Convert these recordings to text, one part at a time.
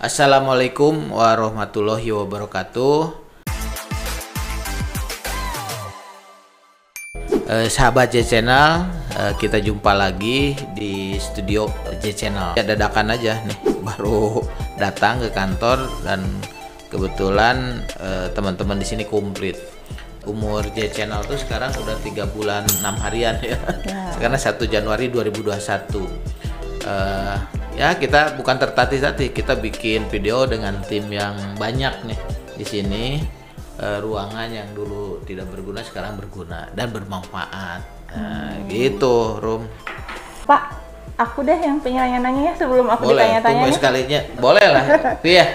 Assalamualaikum warahmatullahi wabarakatuh. Sahabat J Channel, kita jumpa lagi di studio J Channel. Ya, dadakan aja nih, baru datang ke kantor dan kebetulan teman-teman di sini komplit. Umur J Channel tuh sekarang udah 3 bulan 6 harian ya. Karena 1 Januari 2021. Ya, kita bukan tertatih-tatih, kita bikin video dengan tim yang banyak nih di sini. Ruangan yang dulu tidak berguna sekarang berguna dan bermanfaat. Gitu, Rum. Pak, aku deh yang pengen nanya ya sebelum aku Boleh, ditanya-tanya. tunggu sekalinya. Boleh lah, ya.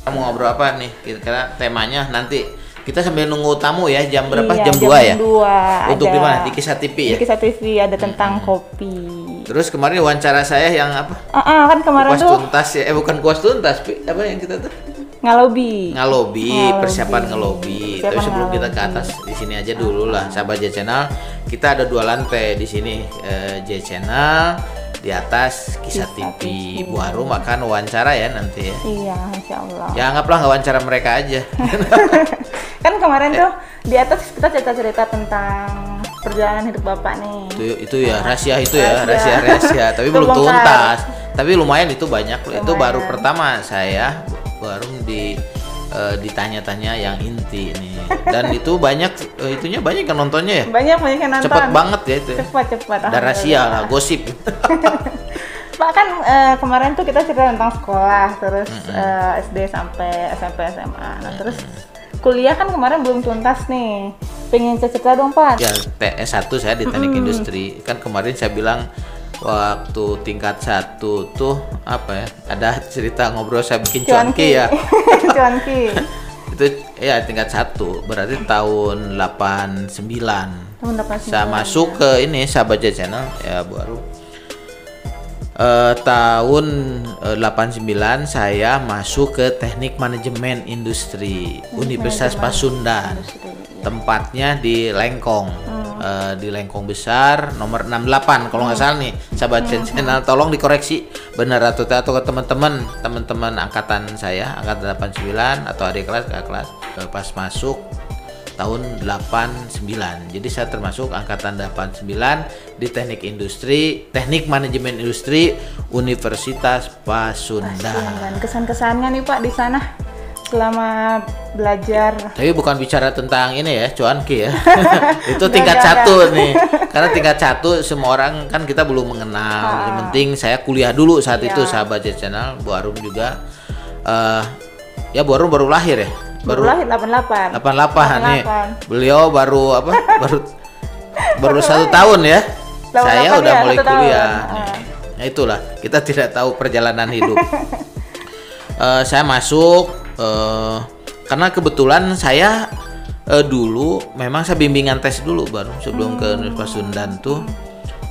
Kita mau ngobrol apa nih? Kira-kira temanya nanti kita sambil nunggu tamu ya, jam berapa? Iya, jam 2 ya? 2. Untuk di mana? Di Kisah TV ya? Di Kisah TV ada tentang kopi. Terus kemarin wawancara saya yang apa? Kan kemarin kuas tuh tuntas ya, bukan kuas tuntas, apa yang kita tuh? ngalobi. Persiapan ngelobi. Tapi sebelum kita ke atas, di sini aja dulu lah, sahabat J Channel. Kita ada 2 lantai di sini, J Channel, di atas Kisah TV. Bu Harum akan wawancara ya nanti ya. Iya, insya Allah. Ya anggaplah nggak wawancara mereka aja. Kan kemarin tuh di atas kita cerita-cerita tentang perjalanan hidup Bapak nih. Itu ya rahasia itu ya, rahasia. Tapi belum tuntas. Tapi lumayan itu banyak. Itu baru pertama saya baru ditanya-tanya yang inti nih. Dan itu banyak itunya banyak yang nontonnya ya. Banyak yang nonton. Cepet banget ya itu. Cepat. Ada rahasia lah, gosip. Pak, kan kemarin tuh kita cerita tentang sekolah, terus SD sampai SMP SMA. Nah, terus kuliah kan kemarin belum tuntas nih. Pengen cerita dong, Pak. Ya, S1 saya di Teknik Industri. Kan kemarin saya bilang waktu tingkat 1 tuh apa ya? Ada cerita ngobrol saya bikin cuanki ya. Cuanki. Itu ya tingkat 1, berarti tahun 89. Tahun 89. Saya masuk ke ini sahabat J Channel ya baru. Tahun 89 saya masuk ke Teknik Manajemen Industri Universitas Pasundan. Tempatnya di Lengkong. Di Lengkong Besar nomor 68 kalau nggak salah nih sahabat channel, tolong dikoreksi benar atau ke teman-teman angkatan saya, angkatan 89 atau adik kelas, kakak kelas, pas masuk tahun 89. Jadi saya termasuk angkatan 89 di Teknik Manajemen Industri Universitas Pasundan. Kesan-kesannya nih Pak di sana selama belajar. Tapi bukan bicara tentang ini ya, cuanki ya. Itu tingkat 1 nih. Karena tingkat 1 semua orang kan kita belum mengenal. Yang penting saya kuliah dulu saat itu sahabat J Channel. Bu Harum juga ya Bu Harum baru lahir ya. Baru lahir 88 nih. Beliau baru baru 1 tahun ya. Saya udah mulai kuliah. Nah, itulah kita tidak tahu perjalanan hidup. Saya masuk karena kebetulan saya dulu memang saya bimbingan tes dulu baru sebelum ke Universitas Pasundan tuh.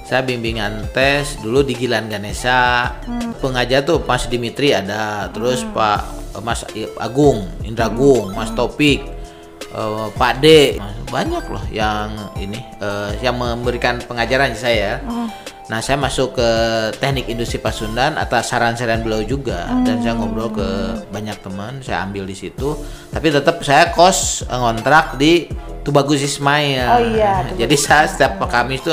Saya bimbingan tes dulu di Gilan Ganesha. Pengajar tuh Mas Dimitri ada, terus Mas Agung, Indra Agung, Mas Topik, Pak D, banyak loh yang ini yang memberikan pengajaran saya. Nah, saya masuk ke Teknik Industri Pasundan atas saran-saran beliau juga, dan saya ngobrol ke banyak teman, saya ambil di situ. Tapi tetap saya kos ngontrak di Tubagus Ismail. Oh iya. Jadi saya setiap Kamis tuh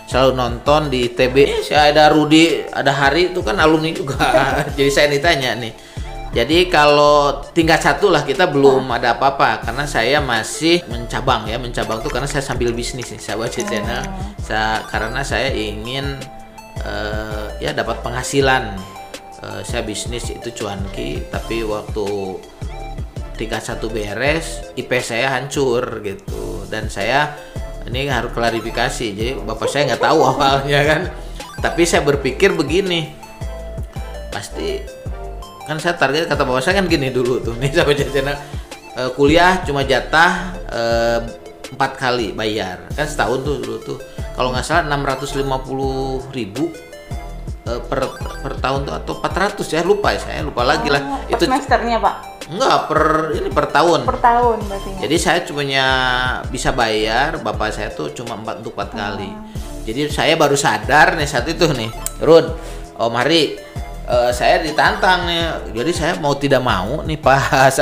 selalu nonton di TB. Saya ada Rudi, ada Hari itu kan alumni juga. Jadi saya ditanya nih. Jadi kalau tingkat 1 lah kita belum ada apa-apa karena saya masih mencabang tuh karena saya sambil bisnis nih sahabat J Channel. Karena saya ingin ya dapat penghasilan. Saya bisnis itu cuanki, tapi waktu tingkat 1 beres IP saya hancur gitu, dan saya ini harus klarifikasi. Jadi bapak saya nggak tahu awalnya kan, tapi saya berpikir begini, pasti kan saya target kata bapak saya kan gini dulu tuh nih sahabat J Channel, kuliah cuma jatah 4 kali bayar kan setahun tuh dulu tuh kalau nggak salah 650.000 per tahun tuh atau 400 ya, saya lupa lagi lah. Itu semesternya Pak? Enggak, per tahun. Per tahun berarti. Jadi saya cuma bisa bayar, bapak saya tuh cuma 4 kali. Jadi saya baru sadar nih saat itu nih, Run, Om Hari, saya ditantang nih. Jadi saya mau tidak mau nih pas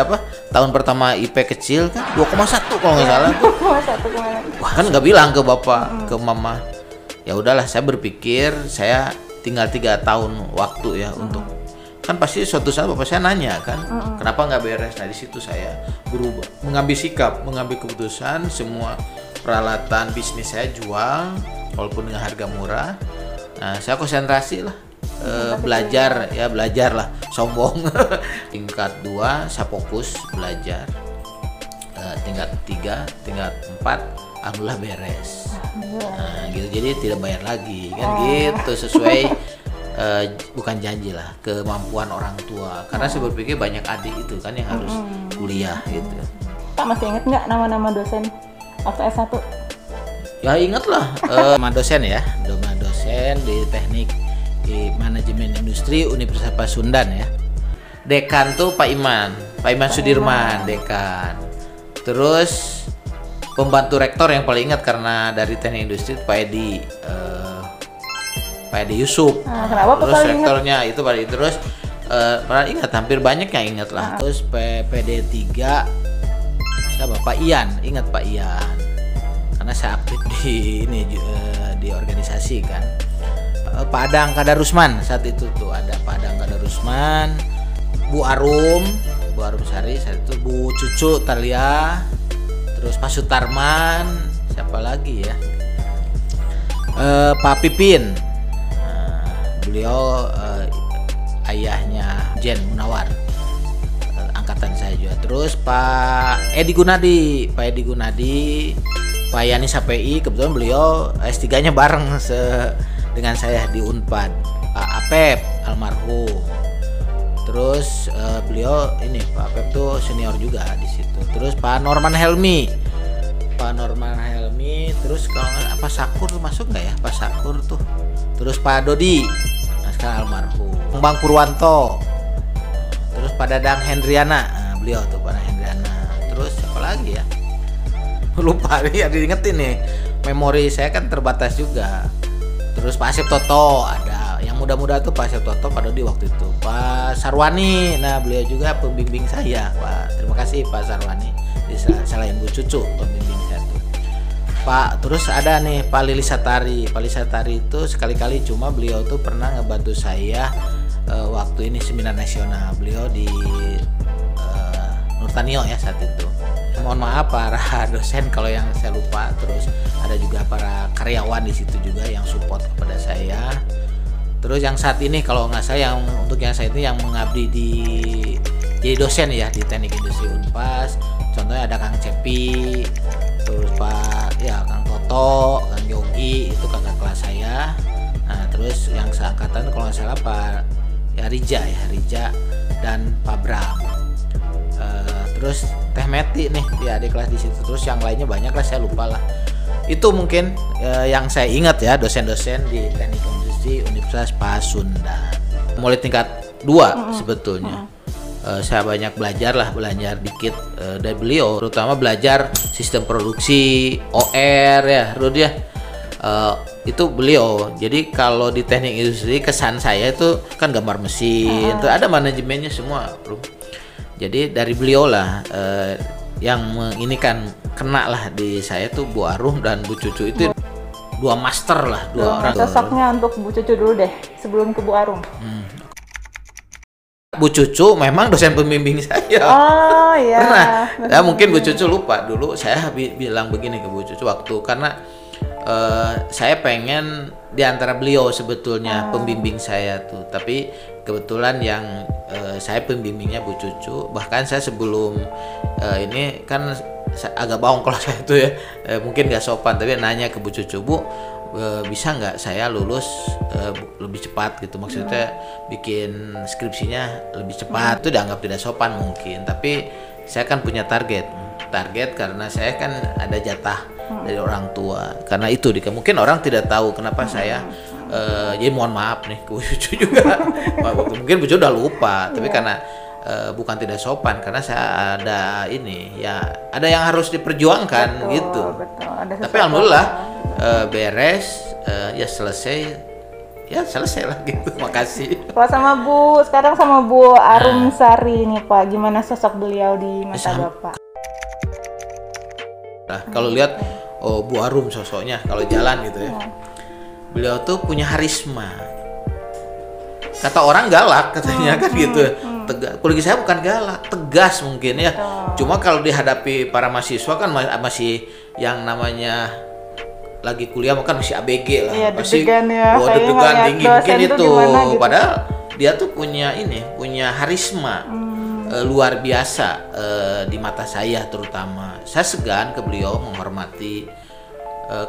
tahun pertama IP kecil kan 2,1 kalau nggak salah tuh. 2,1 kemarin. Wah, kan nggak bilang ke bapak, ke mama. Ya udahlah, saya berpikir saya tinggal 3 tahun waktu ya untuk, kan pasti suatu saat bapak saya nanya kan, kenapa nggak beres. Nah di situ saya berubah, mengambil sikap, mengambil keputusan, semua peralatan bisnis saya jual walaupun dengan harga murah. Nah saya konsentrasi lah, belajar lah, sombong. Tingkat 2 saya fokus belajar, tingkat 3, tingkat 4 alhamdulillah beres. Nah gitu, jadi tidak bayar lagi kan gitu, sesuai bukan janji lah, kemampuan orang tua. Karena saya berpikir banyak adik itu kan yang harus kuliah gitu. Pak masih inget nggak nama-nama dosen waktu S1? Ya ingat lah, nama dosen ya, nama dosen di teknik di manajemen industri Universitas Pasundan ya. Dekan tuh Pak Iman Sudirman, dekan. Terus pembantu rektor yang paling ingat karena dari teknik industri Pak Edi Yusuf. Kenapa terus paling rektornya ingat? Itu paling terus pernah ingat, hampir banyak yang ingat lah. Terus PD 3 siapa? Pak Ian, ingat Pak Ian. Karena saya aktif di ini di organisasi kan. Pak Adang Kadarusman saat itu tuh ada Pak Adang Kadarusman, Bu Arum Sari saat itu, Bu Cucu Talia, terus Pak Sutarman, siapa lagi ya? Pak Pipin, beliau ayahnya Jen Munawar, angkatan saya juga. Terus Pak Edi Gunadi, Pak Yani Sapei, kebetulan beliau S3-nya bareng dengan saya di Unpad. Pak Apep almarhum. Terus beliau ini Pak Apep tuh senior juga di situ. Terus Pak Norman Helmi, terus kalau nggak Pak Sakur tuh masuk nggak ya? Pak Sakur tuh. Terus Pak Dodi, nah sekarang almarhum. Bang Purwanto. Terus Pak Dadang Hendriana, nah, beliau tuh Pak Hendriana. Terus siapa lagi ya? Lupa nih, ada diingetin nih. Memori saya kan terbatas juga. Terus Pak Asep Toto ada, yang muda-muda tuh Pak Asep Toto pada di waktu itu. Pak Sarwani, nah beliau juga pembimbing saya, Pak. Terima kasih Pak Sarwani. Selain Bu Cucu pembimbing saya tuh. Pak, terus ada nih Pak Lili Satari. Pak Lili Satari itu sekali-kali, cuma beliau tuh pernah ngebantu saya waktu ini seminar nasional. Beliau di Nurtanio ya saat itu. Mohon maaf para dosen kalau yang saya lupa. Terus ada juga para karyawan di situ juga yang support kepada saya. Terus yang saat ini kalau nggak salah, untuk yang saya itu yang mengabdi jadi dosen ya di Teknik Industri Unpas. Contohnya ada Kang Cepi, terus Kang Toto, Kang Yogi, itu kakak kelas saya. Nah terus yang seangkatan kalau nggak salah Pak Rija dan Pak Bram. Terus Teh Meti nih di adik kelas di situ. Terus yang lainnya banyak lah, saya lupa lah. Itu mungkin yang saya ingat ya, dosen-dosen di Teknik Industri Universitas Pasundan. Mulai tingkat 2 sebetulnya. Saya banyak belajar dikit dari beliau, terutama belajar sistem produksi OR ya, Rud ya. Itu beliau. Jadi kalau di teknik industri kesan saya itu kan gambar mesin, itu ada manajemennya semua, bro. Jadi dari beliau lah yang ini kan kena lah di saya tuh Bu Arum dan Bu Cucu itu dua master lah, dua orang. Sosoknya untuk Bu Cucu dulu deh sebelum ke Bu Arum. Bu Cucu memang dosen pembimbing saya. Oh iya. Nah, mungkin Bu Cucu lupa dulu saya bilang begini ke Bu Cucu waktu, karena saya pengen di antara beliau sebetulnya pembimbing saya tuh, tapi kebetulan yang saya pembimbingnya Bu Cucu. Bahkan saya sebelum ini kan agak bohong kalau saya tuh ya, mungkin nggak sopan, tapi nanya ke Bu Cucu, Bu bisa nggak saya lulus lebih cepat gitu, maksudnya bikin skripsinya lebih cepat. Itu dianggap tidak sopan mungkin, tapi saya kan punya target karena saya kan ada jatah dari orang tua. Karena itu mungkin orang tidak tahu kenapa saya jadi mohon maaf nih ke Bu Cucu juga. Mungkin Bu Cucu udah lupa, tapi karena bukan tidak sopan, karena saya ada ini ya, ada yang harus diperjuangkan. Betul, gitu. Betul. Tapi alhamdulillah beres, ya selesai, ya selesai lah gitu. Makasih. Kalau sekarang sama Bu Arum Sari nih Pak, gimana sosok beliau di mata Bapak? Nah, kalau lihat Bu Arum sosoknya kalau jalan gitu ya, beliau tuh punya harisma. Kata orang galak katanya kan gitu. Tegas. Kalau saya bukan galak, tegas mungkin ya. Cuma kalau dihadapi para mahasiswa kan masih yang namanya lagi kuliah kan masih ABG lah, iya, masih deg-degan tinggi mungkin itu. Gitu. Padahal dia tuh punya harisma luar biasa di mata saya terutama. Saya segan ke beliau, menghormati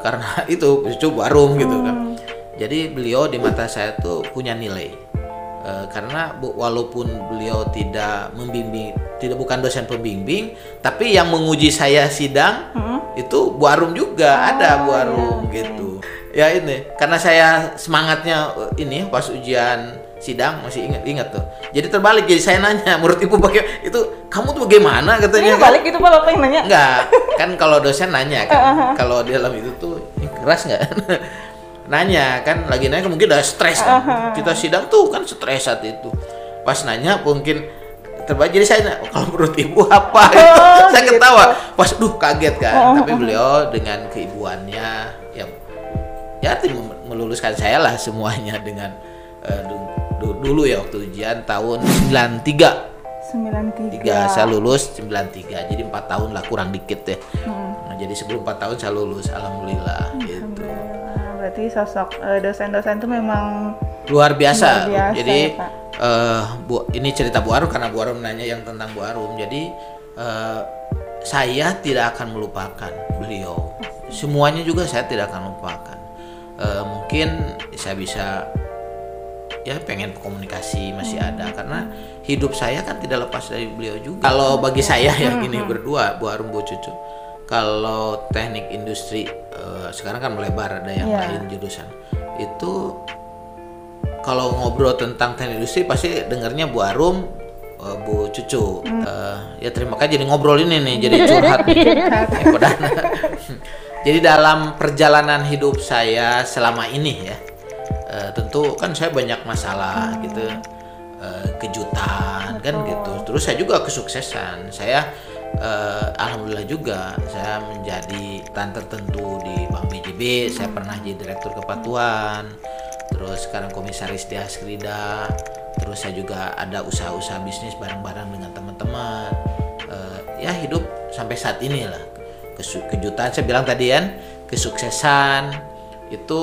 karena itu Bu Arum gitu kan. Jadi beliau di mata saya tuh punya nilai. Karena walaupun beliau tidak membimbing, bukan dosen pembimbing, tapi yang menguji saya sidang itu Bu Arum juga, ada Bu Arum gitu. Ya ini, karena saya semangatnya ini pas ujian sidang masih ingat tuh. Jadi terbalik, jadi saya nanya, menurut Ibu itu kamu tuh bagaimana katanya? Ini balik itu Pak, Bapak yang nanya? Enggak, kan kalau dosen nanya kan, kalau di dalam itu tuh keras nggak? Nanya kan, lagi nanya mungkin udah stres kan. Kita sidang tuh kan stres saat itu. Pas nanya mungkin terbalik, jadi saya nanya, kalau menurut Ibu apa? Saya ketawa. Pas kaget kan. Tapi beliau dengan keibuannya ya meluluskan saya lah semuanya dengan dulu ya waktu ujian tahun 93 saya lulus 93, jadi 4 tahun lah kurang dikit ya. Nah, jadi sebelum 4 tahun saya lulus, alhamdulillah gitu. Berarti sosok dosen-dosen itu memang luar biasa jadi ya, ini cerita Bu Arum karena Bu Arum nanya yang tentang Bu Arum. Jadi saya tidak akan melupakan beliau, semuanya juga saya tidak akan lupakan. Mungkin saya bisa ya pengen komunikasi masih ada, karena hidup saya kan tidak lepas dari beliau juga. Kalau bagi saya ya gini, berdua Bu Arum, Bu Cucu, kalau teknik industri sekarang kan melebar, ada yang lain jurusan itu. Kalau ngobrol tentang teknik industri pasti dengarnya Bu Arum, Bu Cucu. Ya terima kasih jadi ngobrol ini nih, jadi curhat. Jadi dalam perjalanan hidup saya selama ini ya, tentu kan saya banyak masalah gitu, kejutan kan gitu. Terus saya juga kesuksesan. Saya alhamdulillah juga saya menjadi tan tertentu di Bank BJB. Saya pernah jadi direktur kepatuan. Terus sekarang komisaris di Askrida. Terus saya juga ada usaha-usaha bisnis bareng-bareng dengan teman-teman. Ya hidup sampai saat ini lah. Kejutan saya bilang tadi kan, kesuksesan itu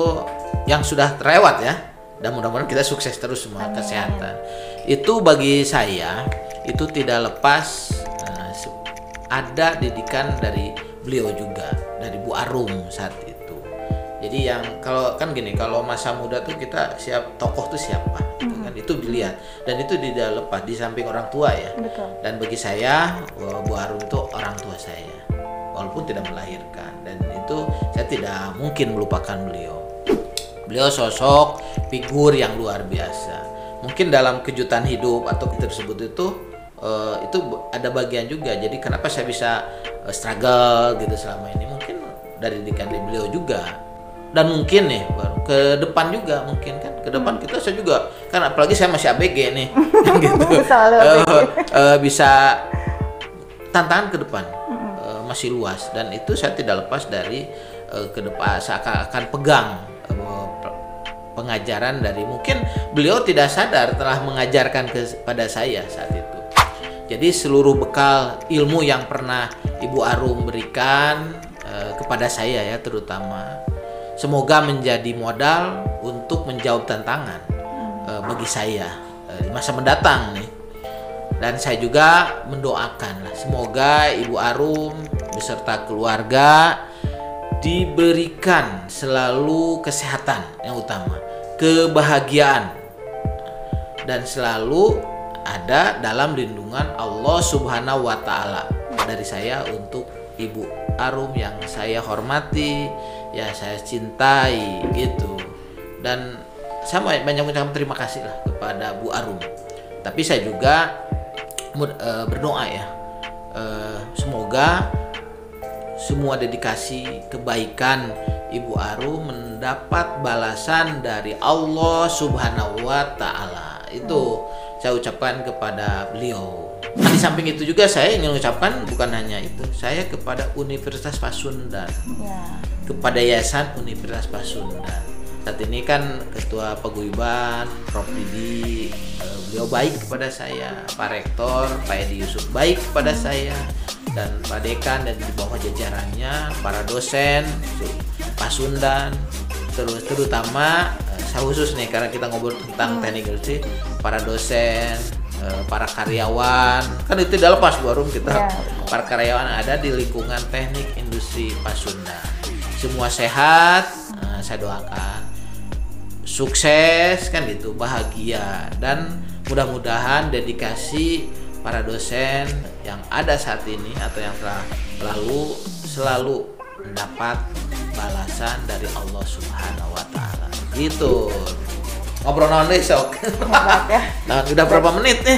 yang sudah terlewat ya. Dan mudah-mudahan kita sukses terus semua. Amin. Kesehatan. Itu bagi saya itu tidak lepas ada didikan dari beliau juga, dari Bu Arum saat itu. Jadi yang kalau kan gini, kalau masa muda tuh kita tokoh tuh siapa, gitu kan, itu dilihat dan itu tidak lepas di samping orang tua ya. Betul. Dan bagi saya Bu Arum itu orang tua saya, walaupun tidak melahirkan, dan itu saya tidak mungkin melupakan beliau. Beliau sosok figur yang luar biasa. Mungkin dalam kejutan hidup atau tersebut itu ada bagian juga. Jadi kenapa saya bisa struggle gitu selama ini, mungkin dari didikan beliau juga. Dan mungkin nih ke depan juga mungkin kan, ke depan saya juga kan, apalagi saya masih ABG nih gitu. Bisa tantangan ke depan masih luas, dan itu saya tidak lepas dari ke depan saya akan pegang pengajaran dari, mungkin beliau tidak sadar telah mengajarkan kepada saya saat itu. Jadi seluruh bekal ilmu yang pernah Ibu Arum berikan kepada saya ya terutama, semoga menjadi modal untuk menjawab tantangan bagi saya di masa mendatang nih. Dan saya juga mendoakan lah, semoga Ibu Arum beserta keluarga diberikan selalu kesehatan yang utama, kebahagiaan, dan selalu ada dalam lindungan Allah Subhanahu wa Ta'ala. Dari saya untuk Ibu Arum yang saya hormati, ya saya cintai gitu. Dan saya banyak mengucapkan terima kasih lah kepada Bu Arum. Tapi saya juga berdoa ya, semoga semua dedikasi kebaikan Ibu Arum mendapat balasan dari Allah Subhanahu wa Ta'ala. Itu saya ucapkan kepada beliau. Nah, di samping itu juga saya ingin ucapkan bukan hanya itu, saya kepada Universitas Pasundan, kepada Yayasan Universitas Pasundan. Saat ini kan Ketua Paguyuban Prof. Didi, beliau baik kepada saya, Pak Rektor Pak Edi Yusuf baik kepada saya, dan Pak Dekan dan di bawah jajarannya, para dosen Pasundan, terutama saya khusus nih karena kita ngobrol tentang teknik industri, para dosen, para karyawan, kan itu tidak lepas Bu Arum kita. Para karyawan ada di lingkungan teknik industri Pasundan. Semua sehat, saya doakan sukses kan gitu, bahagia, dan mudah-mudahan dedikasi para dosen yang ada saat ini atau yang telah lalu selalu mendapat balasan dari Allah Subhanahu wa Ta'ala. Gitu. Ngobrol naon deh sok. Nah, udah berapa menit nih?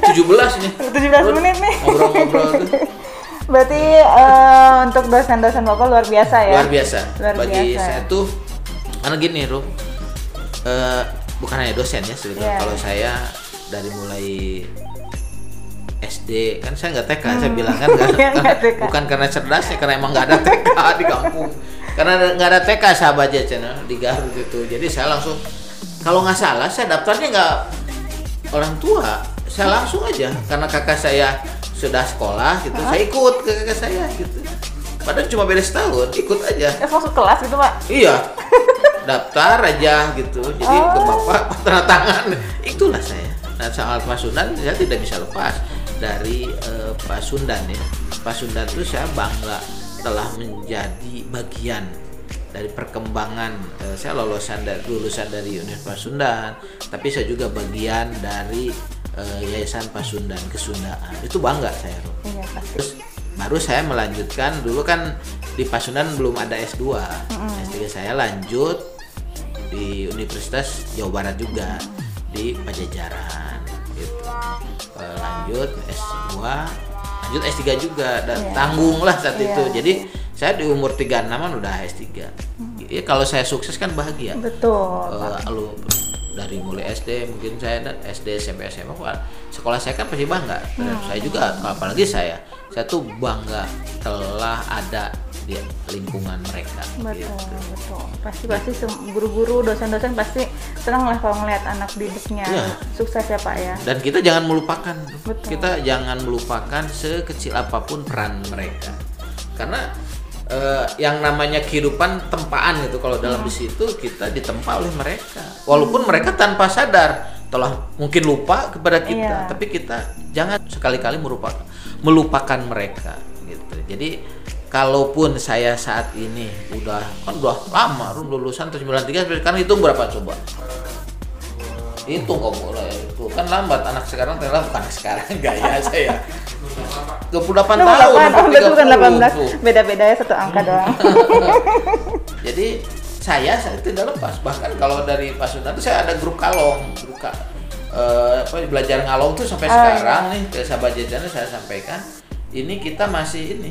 17 nih. 17 menit nih. Ngobrol-ngobrol tuh. Berarti untuk dosen-dosen Bapak luar biasa ya? Luar biasa. Bagi saya tuh karena gini, Rum. Bukan hanya dosen ya sebetulnya. Kalau saya dari mulai SD kan saya nggak TK, saya bilang kan bukan karena cerdasnya, karena emang nggak ada TK di kampung. Karena nggak ada TK sahabat aja channel di Garut itu. Jadi saya langsung, kalau nggak salah saya daftarnya nggak orang tua, saya langsung aja karena kakak saya sudah sekolah gitu, saya ikut ke kakak saya gitu. Padahal cuma beda setahun, ikut aja. Masuk kelas gitu Pak? Iya, daftar aja gitu. Jadi ke bapak tanda tangan, itulah saya. Nah, soal Pasundan saya tidak bisa lepas dari Pasundan ya. Pasundan itu saya bangga telah menjadi bagian dari perkembangan. Saya lulusan dari Universitas Pasundan, tapi saya juga bagian dari Yayasan Pasundan Kesundaan. Itu bangga saya. Iya, pasti. Terus baru saya melanjutkan, dulu kan di Pasundan belum ada S2. S3 saya lanjut di Universitas Jawa Barat juga, di Pajajaran gitu. Lanjut S2, lanjut S3 juga, dan tanggung lah saat itu. Jadi saya di umur 36an udah S3. Ya, kalau saya sukses kan bahagia. Betul. Dari mulai SD, mungkin saya SD, SMP, SMA, sekolah saya kan pasti bangga. Dan saya juga, apalagi saya tuh bangga telah ada di lingkungan mereka. Betul, gitu. betul. Pasti guru-guru, dosen-dosen pasti senang lah kalau ngeliat anak didiknya sukses ya Pak ya. Dan kita jangan melupakan, Betul. kita jangan melupakan sekecil apapun peran mereka. Karena yang namanya kehidupan tempaan gitu, kalau dalam di situ kita ditempa oleh mereka. Walaupun mereka tanpa sadar telah mungkin lupa kepada kita, tapi kita jangan sekali-kali melupakan mereka gitu. Jadi kalaupun saya saat ini udah lama lulusan tahun 93, sekarang hitung berapa coba? Hitung kok mulai itu kan lambat, anak sekarang ternyata bukan sekarang gaya saya 28 tahun. Betul, bukan 18. Beda-beda ya satu angka doang. Jadi saya tidak lepas, bahkan kalau dari Pasundan itu saya ada grup kalong, belajar ngalong tuh sampai sekarang nih ke sahabat jajanan saya sampaikan, ini kita masih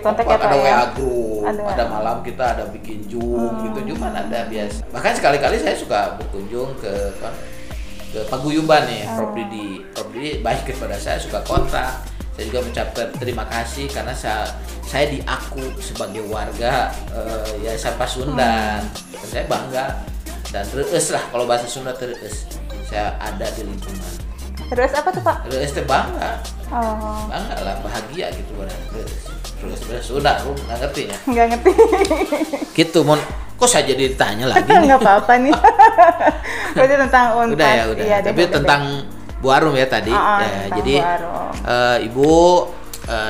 kontak ya Pak ada ya? WA group, ada malam kita ada bikin Zoom gitu, cuman ada biasa. Bahkan sekali-kali saya suka berkunjung ke Paguyuban nih, Prof. Didi baik kepada saya, suka kontak. Saya juga mengucapkan terima kasih karena saya diaku sebagai warga Yayasan Pasundan. Dan saya bangga dan reus lah, kalau bahasa Sunda reus. Saya ada di lingkungan. Terus apa tuh Pak? Reus itu bangga. Bangga lah, bahagia gitu Reus sudah, lu nggak ngerti ya? Nggak ngerti. Gitu, kok saya jadi ditanya lagi nih? Nggak apa-apa nih. Berarti tentang Unpad. Udah ya, udah. Tapi tentang Bu Arum ya tadi. Jadi Ibu,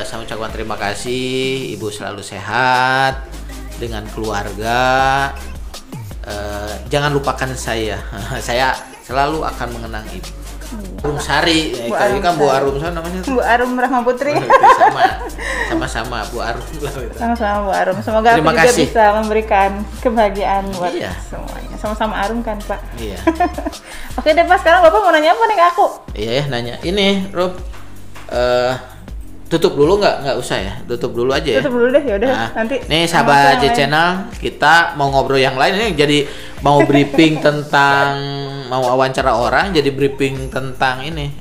saya ucapkan terima kasih. Ibu selalu sehat dengan keluarga. Jangan lupakan saya. Saya selalu akan mengenang Ibu. Arum Sari, ya, kan Bu Arum namanya. Bu Arum Rahma Putri. Sama-sama Bu Arum lah. Sama-sama Bu Arum. Semoga aku juga bisa memberikan kebahagiaan buat semuanya. Sama-sama Arum kan Pak. Iya. Oke deh Pak, sekarang Bapak mau nanya apa nih ke aku? Iya ya, nanya. Ini Rob, Tutup dulu nggak usah ya, tutup dulu aja ya. Tutup dulu deh, yaudah. Nah, nanti. Nih sahabat J Channel, kita mau ngobrol yang lain ini, jadi mau briefing tentang mau wawancara orang, jadi briefing tentang ini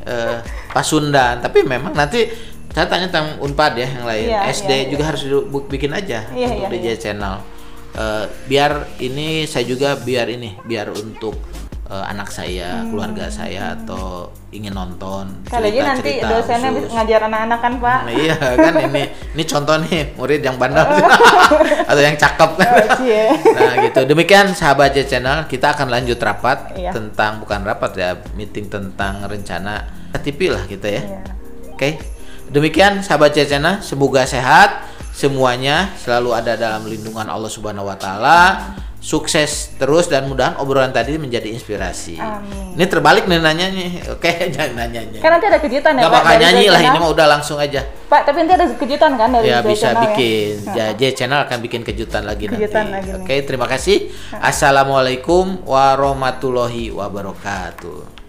Pasundan. Tapi memang nanti saya tanya tentang Unpad ya yang lain. Iya, SD iya, juga harus bikin aja untuk di J Channel. Biar ini saya juga biar untuk anak saya, keluarga saya atau ingin nonton. Kali aja nanti dosennya bisa ngajar anak-anak kan Pak? Nah, iya kan ini contoh nih murid yang bandel atau yang cakep. Nah gitu. Demikian sahabat J Channel, kita akan lanjut rapat tentang bukan rapat ya, meeting tentang rencana KTP lah kita ya. Iya. Oke. Demikian sahabat J Channel, semoga sehat semuanya, selalu ada dalam lindungan Allah Subhanahu wa taala. Sukses terus dan mudahan obrolan tadi menjadi inspirasi. Amin. Ini terbalik nih nanyanya. Oke, jangan nanya. Kan nanti ada kejutan ya Pak. Gak bakal nyanyi lah, ini mah udah langsung aja. Pak, tapi nanti ada kejutan kan dari ya, bisa channel bikin. Ya? J Channel akan bikin kejutan lagi nanti. Lagi Oke, terima kasih. Assalamualaikum warahmatullahi wabarakatuh.